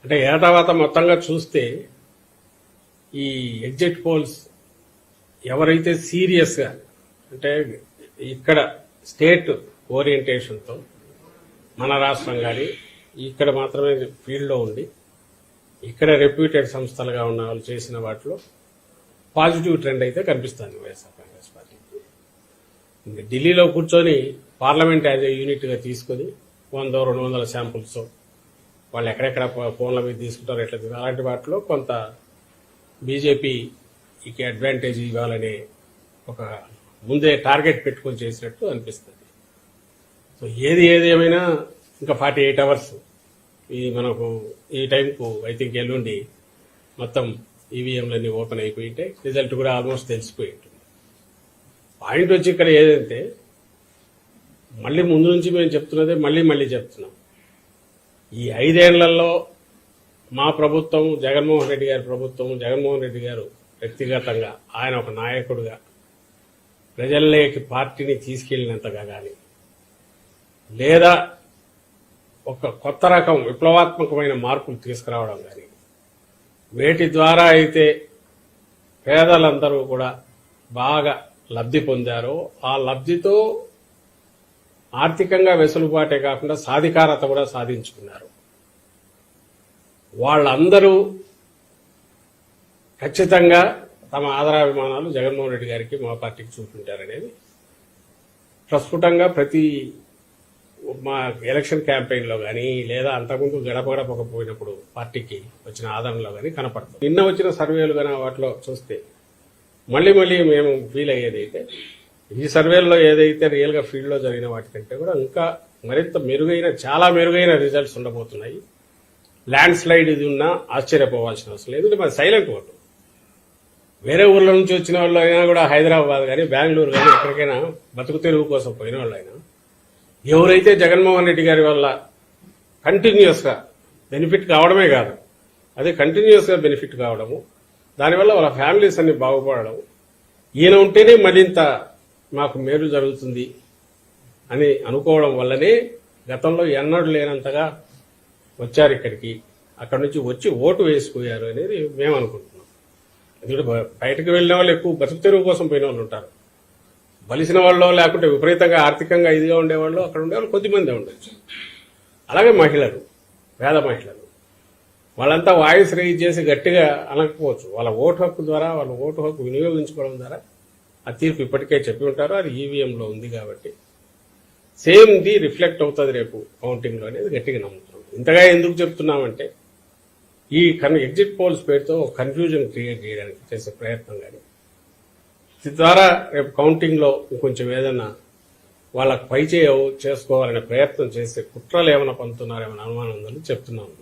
అంటే ఏటావాత మొత్తంగా చూస్తే ఈ ఎగ్జిట్ పోల్స్ ఎవరైతే సీరియస్గా అంటే ఇక్కడ స్టేట్ ఓరియంటేషన్తో మన రాష్ట్రం కానీ ఇక్కడ మాత్రమే ఫీల్డ్లో ఉండి ఇక్కడ రెప్యూటెడ్ సంస్థలుగా ఉన్న వాళ్ళు చేసిన వాటిలో పాజిటివ్ ట్రెండ్ అయితే కనిపిస్తుంది వైఎస్ఆర్ కాంగ్రెస్ పార్టీకి. ఢిల్లీలో కూర్చొని పార్లమెంట్ యాజ్ ఏ యూనిట్గా తీసుకొని 100-200 శాంపుల్స్ వాళ్ళు ఎక్కడెక్కడ ఫోన్ల మీద తీసుకుంటారో ఎట్లా అలాంటి వాటిలో కొంత బీజేపీకి అడ్వాంటేజ్ ఇవ్వాలనే ఒక ముందే టార్గెట్ పెట్టుకొని చేసినట్టు అనిపిస్తుంది. సో ఏది ఏమైనా ఇంకా 48 అవర్స్ ఈ మనకు ఈ టైంకు ఐ థింక్ ఎల్లుండి మొత్తం ఈవీఎంలన్నీ ఓపెన్ అయిపోయింటే రిజల్ట్ కూడా ఆల్మోస్ట్ తెలిసిపోయి ఉంటుంది. పాయింట్ వచ్చి ఇక్కడ ఏదంటే మళ్ళీ ముందు నుంచి మేము చెప్తున్నదే మళ్ళీ చెప్తున్నాం. ఈ 5 ఏళ్లలో మా ప్రభుత్వం జగన్మోహన్ రెడ్డి గారి ప్రభుత్వం జగన్మోహన్ రెడ్డి గారు వ్యక్తిగతంగా ఆయన ఒక నాయకుడిగా ప్రజల్లోకి పార్టీని తీసుకెళ్లినంతగా కానీ లేదా ఒక కొత్త రకం విప్లవాత్మకమైన మార్పులు తీసుకురావడం కానీ వేటి ద్వారా అయితే పేదలందరూ కూడా బాగా లబ్ధి పొందారో ఆ లబ్ధితో ఆర్థికంగా వెసులుబాటే కాకుండా సాధికారత కూడా సాధించుకున్నారు. వాళ్ళందరూ ఖచ్చితంగా తమ ఆదరాభిమానాలు జగన్మోహన్ రెడ్డి గారికి మా పార్టీకి చూపించారనేది ప్రస్ఫుటంగా ప్రతి మా ఎలక్షన్ క్యాంపెయిన్లో కానీ లేదా అంతకుముందు గడపకపోయినప్పుడు పార్టీకి వచ్చిన ఆదరణలో కానీ కనపడుతుంది. నిన్న వచ్చిన సర్వేలు కానీ వాటిలో చూస్తే మళ్ళీ మేము ఫీల్ అయ్యేది అయితే ఈ సర్వేల్లో ఏదైతే రియల్గా ఫీల్డ్లో జరిగిన వాటికంటే కూడా ఇంకా మరింత మెరుగైన చాలా మెరుగైన రిజల్ట్స్ ఉండబోతున్నాయి. ల్యాండ్ స్లైడ్ ఇది ఉన్నా ఆశ్చర్యపోవాల్సిన అవసరం లేదు. ఎందుకంటే మరి సైలెంట్ ఓటు వేరే ఊర్ల నుంచి వచ్చిన వాళ్ళు అయినా కూడా హైదరాబాద్ కానీ బెంగళూరు కానీ ఎక్కడికైనా బతుకు తెరువు కోసం పోయిన వాళ్ళు అయినా ఎవరైతే జగన్మోహన్ రెడ్డి గారి వల్ల కంటిన్యూస్ గా బెనిఫిట్ కావడమే కాదు అదే కంటిన్యూస్ గా బెనిఫిట్ కావడము దానివల్ల వాళ్ళ ఫ్యామిలీస్ అన్ని బాగుపడడం ఈయన ఉంటేనే మరింత మాకు మేలు జరుగుతుంది అని అనుకోవడం వల్లనే గతంలో ఎన్నడూ లేనంతగా వచ్చారు ఇక్కడికి. అక్కడి నుంచి వచ్చి ఓటు వేసిపోయారు అనేది మేము అనుకుంటున్నాం. ఎందుకంటే బయటకు వెళ్లిన వాళ్ళు ఎక్కువ బతుకు తెరువు కోసం పోయిన వాళ్ళు ఉంటారు. బలిసిన వాళ్ళు లేకుంటే విపరీతంగా ఆర్థికంగా ఇదిగా ఉండేవాళ్ళు అక్కడ ఉండేవాళ్ళు కొద్దిమందే ఉండొచ్చు. అలాగే మహిళలు పేద మహిళలు వాళ్ళంతా వాయిస్ రైజ్ చేసి గట్టిగా అనకపోవచ్చు. వాళ్ళ ఓటు హక్కు ద్వారా వాళ్ళ ఓటు హక్కు వినియోగించుకోవడం ద్వారా ఆ తీర్పు ఇప్పటికే చెప్పి ఉంటారు. అది ఈవీఎంలో ఉంది కాబట్టి సేమ్ ది రిఫ్లెక్ట్ అవుతుంది రేపు కౌంటింగ్లో అనేది గట్టిగా నమ్ముతున్నాం. ఇంతగా ఎందుకు చెప్తున్నామంటే ఈ ఎగ్జిట్ పోల్స్ పేరుతో కన్ఫ్యూజన్ క్రియేట్ చేయడానికి చేసే ప్రయత్నం కానీ ద్వారా రేపు కౌంటింగ్లో కొంచెం ఏదైనా వాళ్ళకు పై చేసుకోవాలనే ప్రయత్నం చేసే కుట్రలు ఏమైనా పంపుతున్నారేమైనా అనుమానం ఉందని చెప్తున్నాము.